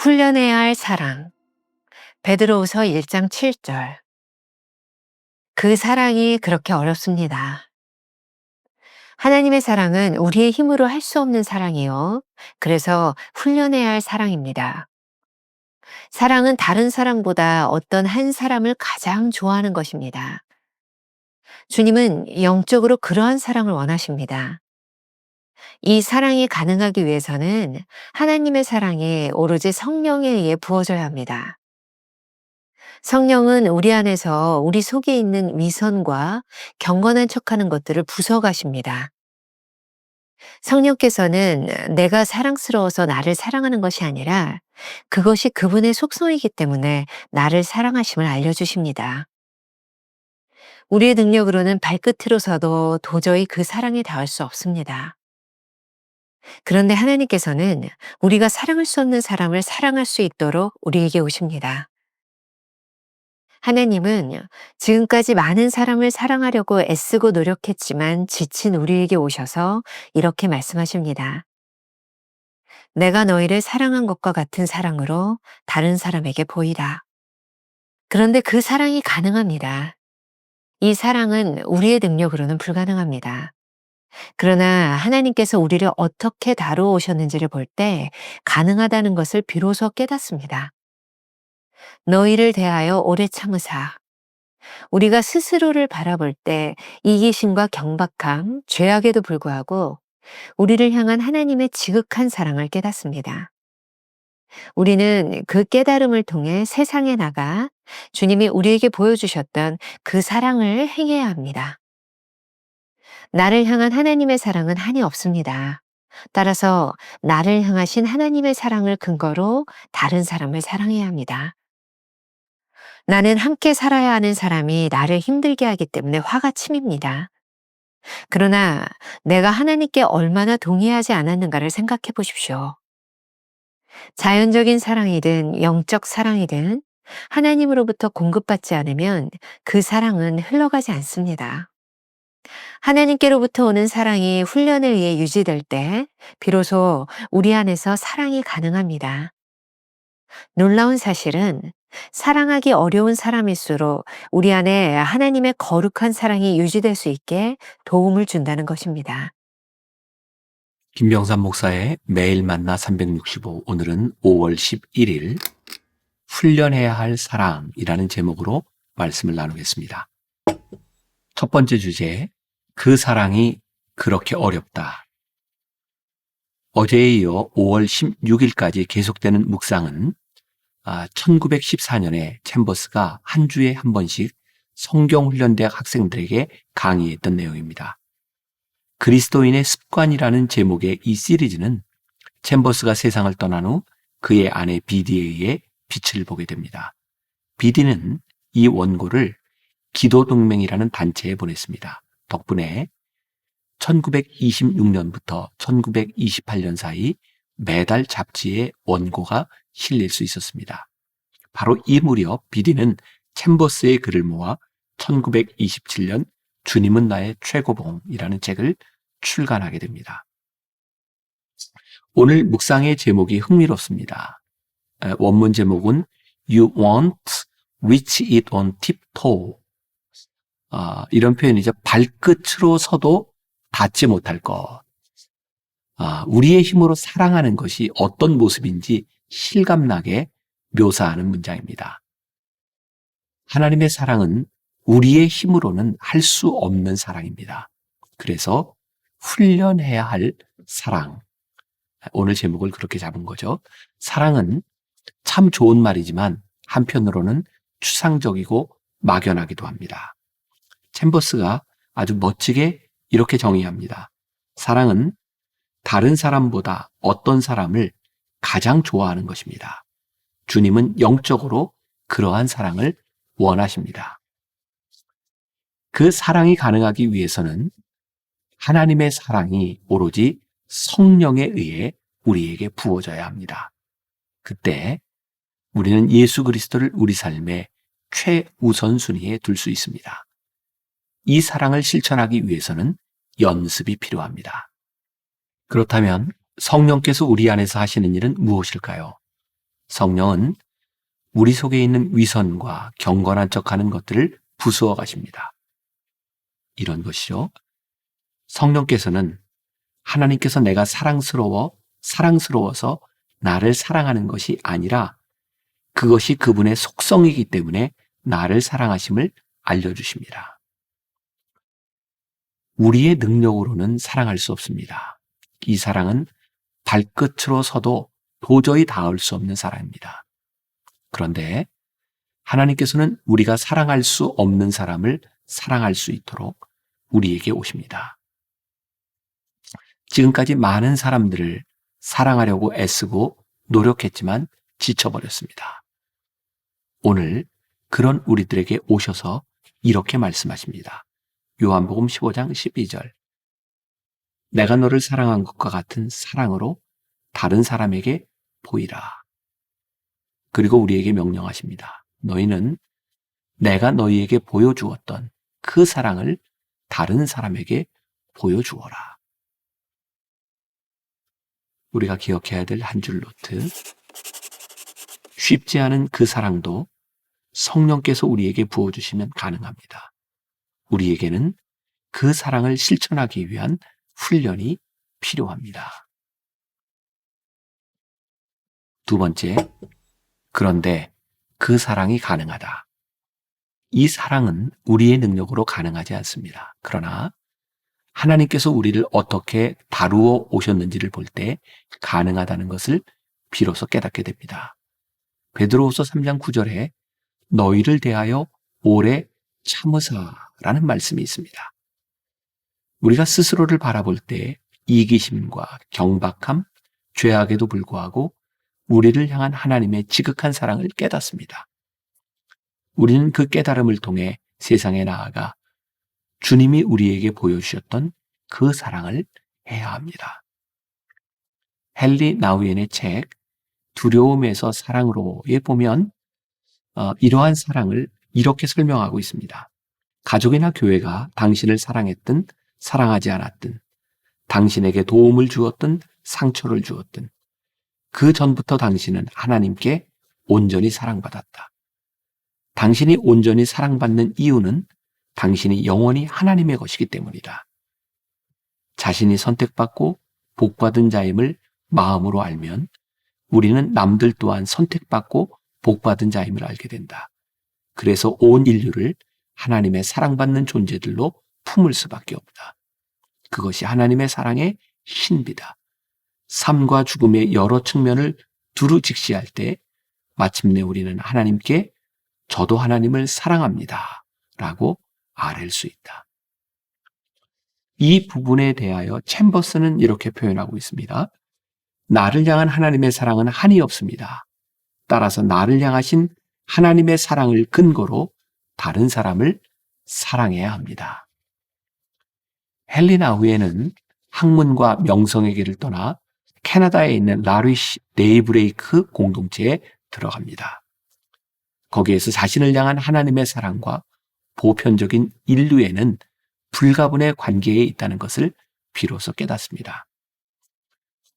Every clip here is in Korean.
훈련해야 할 사랑. 베드로후서 1장 7절. 그 사랑이 그렇게 어렵습니다. 하나님의 사랑은 우리의 힘으로 할 수 없는 사랑이요. 그래서 훈련해야 할 사랑입니다. 사랑은 다른 사람보다 어떤 한 사람을 가장 좋아하는 것입니다. 주님은 영적으로 그러한 사랑을 원하십니다. 이 사랑이 가능하기 위해서는 하나님의 사랑이 오로지 성령에 의해 부어져야 합니다. 성령은 우리 안에서 우리 속에 있는 위선과 경건한 척하는 것들을 부숴가십니다. 성령께서는 내가 사랑스러워서 나를 사랑하는 것이 아니라 그것이 그분의 속성이기 때문에 나를 사랑하심을 알려주십니다. 우리의 능력으로는 발끝으로서도 도저히 그 사랑에 닿을 수 없습니다. 그런데 하나님께서는 우리가 사랑할 수 없는 사람을 사랑할 수 있도록 우리에게 오십니다. 하나님은 지금까지 많은 사람을 사랑하려고 애쓰고 노력했지만 지친 우리에게 오셔서 이렇게 말씀하십니다. 내가 너희를 사랑한 것과 같은 사랑으로 다른 사람에게 보이라. 그런데 그 사랑이 가능합니다. 이 사랑은 우리의 능력으로는 불가능합니다. 그러나 하나님께서 우리를 어떻게 다루오셨는지를 볼 때 가능하다는 것을 비로소 깨닫습니다. 너희를 대하여 오래 참으사. 우리가 스스로를 바라볼 때 이기심과 경박함, 죄악에도 불구하고 우리를 향한 하나님의 지극한 사랑을 깨닫습니다. 우리는 그 깨달음을 통해 세상에 나가 주님이 우리에게 보여주셨던 그 사랑을 행해야 합니다. 나를 향한 하나님의 사랑은 한이 없습니다. 따라서 나를 향하신 하나님의 사랑을 근거로 다른 사람을 사랑해야 합니다. 나는 함께 살아야 하는 사람이 나를 힘들게 하기 때문에 화가 치밉니다. 그러나 내가 하나님께 얼마나 동의하지 않았는가를 생각해 보십시오. 자연적인 사랑이든 영적 사랑이든 하나님으로부터 공급받지 않으면 그 사랑은 흘러가지 않습니다. 하나님께로부터 오는 사랑이 훈련에 의해 유지될 때 비로소 우리 안에서 사랑이 가능합니다. 놀라운 사실은 사랑하기 어려운 사람일수록 우리 안에 하나님의 거룩한 사랑이 유지될 수 있게 도움을 준다는 것입니다. 김병삼 목사의 매일 만나 365, 오늘은 5월 11일 훈련해야 할 사랑이라는 제목으로 말씀을 나누겠습니다. 첫 번째 주제, 그 사랑이 그렇게 어렵다. 어제에 이어 5월 16일까지 계속되는 묵상은 1914년에 챔버스가 한 주에 한 번씩 성경훈련대학 학생들에게 강의했던 내용입니다. 그리스도인의 습관이라는 제목의 이 시리즈는 챔버스가 세상을 떠난 후 그의 아내 비디에 의해 빛을 보게 됩니다. 비디는 이 원고를 기도동맹이라는 단체에 보냈습니다. 덕분에 1926년부터 1928년 사이 매달 잡지에 원고가 실릴 수 있었습니다. 바로 이 무렵 비디는 챔버스의 글을 모아 1927년 주님은 나의 최고봉이라는 책을 출간하게 됩니다. 오늘 묵상의 제목이 흥미롭습니다. 원문 제목은 You won't reach it on tiptoe. 이런 표현이죠. 발끝으로 서도 닿지 못할 것. 우리의 힘으로 사랑하는 것이 어떤 모습인지 실감나게 묘사하는 문장입니다. 하나님의 사랑은 우리의 힘으로는 할 수 없는 사랑입니다. 그래서 훈련해야 할 사랑. 오늘 제목을 그렇게 잡은 거죠. 사랑은 참 좋은 말이지만 한편으로는 추상적이고 막연하기도 합니다. 챔버스가 아주 멋지게 이렇게 정의합니다. 사랑은 다른 사람보다 어떤 사람을 가장 좋아하는 것입니다. 주님은 영적으로 그러한 사랑을 원하십니다. 그 사랑이 가능하기 위해서는 하나님의 사랑이 오로지 성령에 의해 우리에게 부어져야 합니다. 그때 우리는 예수 그리스도를 우리 삶의 최우선순위에 둘 수 있습니다. 이 사랑을 실천하기 위해서는 연습이 필요합니다. 그렇다면 성령께서 우리 안에서 하시는 일은 무엇일까요? 성령은 우리 속에 있는 위선과 경건한 척하는 것들을 부수어 가십니다. 이런 것이죠. 성령께서는 하나님께서 내가 사랑스러워서 나를 사랑하는 것이 아니라 그것이 그분의 속성이기 때문에 나를 사랑하심을 알려주십니다. 우리의 능력으로는 사랑할 수 없습니다. 이 사랑은 발끝으로 서도 도저히 닿을 수 없는 사랑입니다. 그런데 하나님께서는 우리가 사랑할 수 없는 사람을 사랑할 수 있도록 우리에게 오십니다. 지금까지 많은 사람들을 사랑하려고 애쓰고 노력했지만 지쳐버렸습니다. 오늘 그런 우리들에게 오셔서 이렇게 말씀하십니다. 요한복음 15장 12절. 내가 너를 사랑한 것과 같은 사랑으로 다른 사람에게 보이라. 그리고 우리에게 명령하십니다. 너희는 내가 너희에게 보여주었던 그 사랑을 다른 사람에게 보여주어라. 우리가 기억해야 될 한 줄 노트. 쉽지 않은 그 사랑도 성령께서 우리에게 부어주시면 가능합니다. 우리에게는 그 사랑을 실천하기 위한 훈련이 필요합니다. 두 번째, 그런데 그 사랑이 가능하다. 이 사랑은 우리의 능력으로 가능하지 않습니다. 그러나 하나님께서 우리를 어떻게 다루어 오셨는지를 볼 때 가능하다는 것을 비로소 깨닫게 됩니다. 베드로후서 3장 9절에 너희를 대하여 오래 참으사라는 말씀이 있습니다. 우리가 스스로를 바라볼 때 이기심과 경박함, 죄악에도 불구하고 우리를 향한 하나님의 지극한 사랑을 깨닫습니다. 우리는 그 깨달음을 통해 세상에 나아가 주님이 우리에게 보여주셨던 그 사랑을 해야 합니다. 헨리 나우엔의 책 두려움에서 사랑으로에 보면 이러한 사랑을 이렇게 설명하고 있습니다. 가족이나 교회가 당신을 사랑했든 사랑하지 않았든 당신에게 도움을 주었든 상처를 주었든 그 전부터 당신은 하나님께 온전히 사랑받았다. 당신이 온전히 사랑받는 이유는 당신이 영원히 하나님의 것이기 때문이다. 자신이 선택받고 복받은 자임을 마음으로 알면 우리는 남들 또한 선택받고 복받은 자임을 알게 된다. 그래서 온 인류를 하나님의 사랑받는 존재들로 품을 수밖에 없다. 그것이 하나님의 사랑의 신비다. 삶과 죽음의 여러 측면을 두루 직시할 때 마침내 우리는 하나님께 저도 하나님을 사랑합니다 라고 아뢰일 수 있다. 이 부분에 대하여 챔버스는 이렇게 표현하고 있습니다. 나를 향한 하나님의 사랑은 한이 없습니다. 따라서 나를 향하신 하나님의 사랑을 근거로 다른 사람을 사랑해야 합니다. 헨리 나우엔은 학문과 명성의 길을 떠나 캐나다에 있는 라리쉬 데이브레이크 공동체에 들어갑니다. 거기에서 자신을 향한 하나님의 사랑과 보편적인 인류에는 불가분의 관계에 있다는 것을 비로소 깨닫습니다.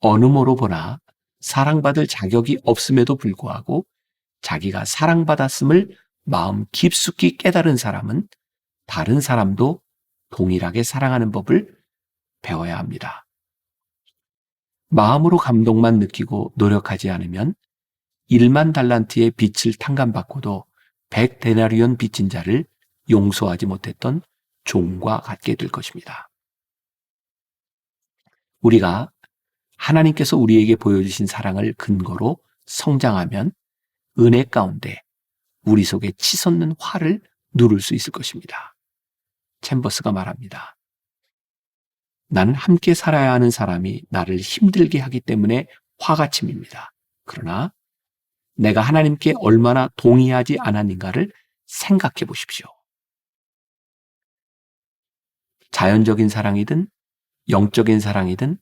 어느 모로 보나 사랑받을 자격이 없음에도 불구하고 자기가 사랑받았음을 마음 깊숙이 깨달은 사람은 다른 사람도 동일하게 사랑하는 법을 배워야 합니다. 마음으로 감동만 느끼고 노력하지 않으면 1만 달란트의 빚을 탕감받고도 100데나리온 빚진 자를 용서하지 못했던 종과 같게 될 것입니다. 우리가 하나님께서 우리에게 보여주신 사랑을 근거로 성장하면 은혜 가운데 우리 속에 치솟는 화를 누를 수 있을 것입니다. 챔버스가 말합니다. 나는 함께 살아야 하는 사람이 나를 힘들게 하기 때문에 화가 침입니다. 그러나 내가 하나님께 얼마나 동의하지 않았는가를 생각해 보십시오. 자연적인 사랑이든 영적인 사랑이든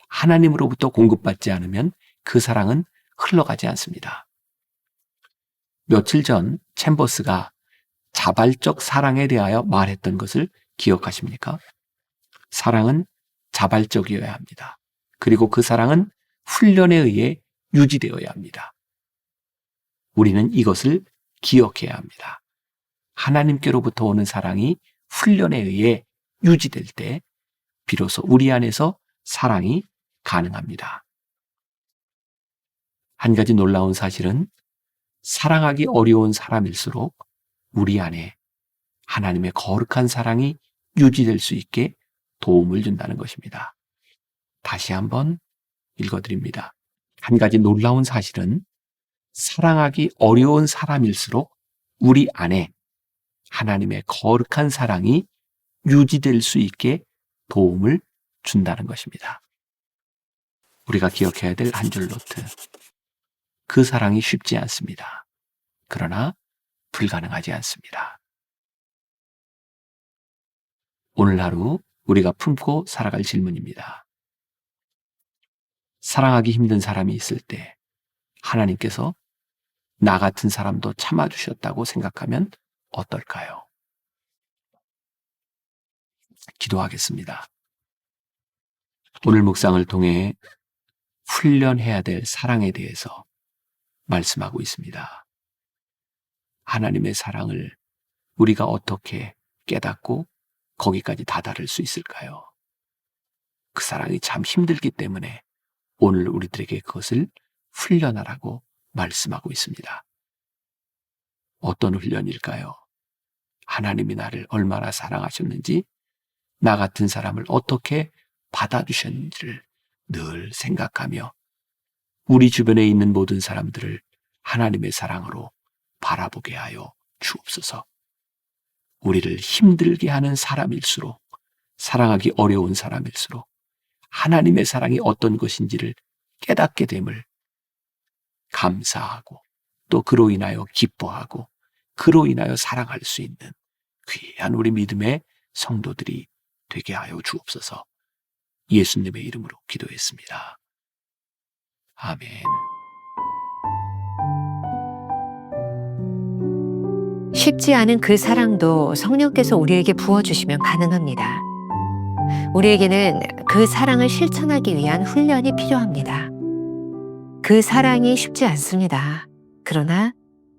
하나님으로부터 공급받지 않으면 그 사랑은 흘러가지 않습니다. 며칠 전 챔버스가 자발적 사랑에 대하여 말했던 것을 기억하십니까? 사랑은 자발적이어야 합니다. 그리고 그 사랑은 훈련에 의해 유지되어야 합니다. 우리는 이것을 기억해야 합니다. 하나님께로부터 오는 사랑이 훈련에 의해 유지될 때 비로소 우리 안에서 사랑이 가능합니다. 한 가지 놀라운 사실은 사랑하기 어려운 사람일수록 우리 안에 하나님의 거룩한 사랑이 유지될 수 있게 도움을 준다는 것입니다. 다시 한번 읽어드립니다. 한 가지 놀라운 사실은 사랑하기 어려운 사람일수록 우리 안에 하나님의 거룩한 사랑이 유지될 수 있게 도움을 준다는 것입니다. 우리가 기억해야 될 한 줄 노트. 그 사랑이 쉽지 않습니다. 그러나 불가능하지 않습니다. 오늘 하루 우리가 품고 살아갈 질문입니다. 사랑하기 힘든 사람이 있을 때 하나님께서 나 같은 사람도 참아주셨다고 생각하면 어떨까요? 기도하겠습니다. 오늘 묵상을 통해 훈련해야 될 사랑에 대해서 말씀하고 있습니다. 하나님의 사랑을 우리가 어떻게 깨닫고 거기까지 다다를 수 있을까요? 그 사랑이 참 힘들기 때문에 오늘 우리들에게 그것을 훈련하라고 말씀하고 있습니다. 어떤 훈련일까요? 하나님이 나를 얼마나 사랑하셨는지, 나 같은 사람을 어떻게 받아주셨는지를 늘 생각하며 우리 주변에 있는 모든 사람들을 하나님의 사랑으로 바라보게 하여 주옵소서. 우리를 힘들게 하는 사람일수록, 사랑하기 어려운 사람일수록 하나님의 사랑이 어떤 것인지를 깨닫게 됨을 감사하고 또 그로 인하여 기뻐하고 그로 인하여 사랑할 수 있는 귀한 우리 믿음의 성도들이 되게 하여 주옵소서. 예수님의 이름으로 기도했습니다. 아멘. 쉽지 않은 그 사랑도 성령께서 우리에게 부어주시면 가능합니다. 우리에게는 그 사랑을 실천하기 위한 훈련이 필요합니다. 그 사랑이 쉽지 않습니다. 그러나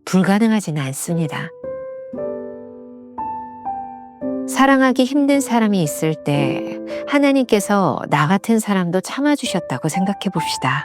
불가능하지는 않습니다. 사랑하기 힘든 사람이 있을 때 하나님께서 나 같은 사람도 참아주셨다고 생각해 봅시다.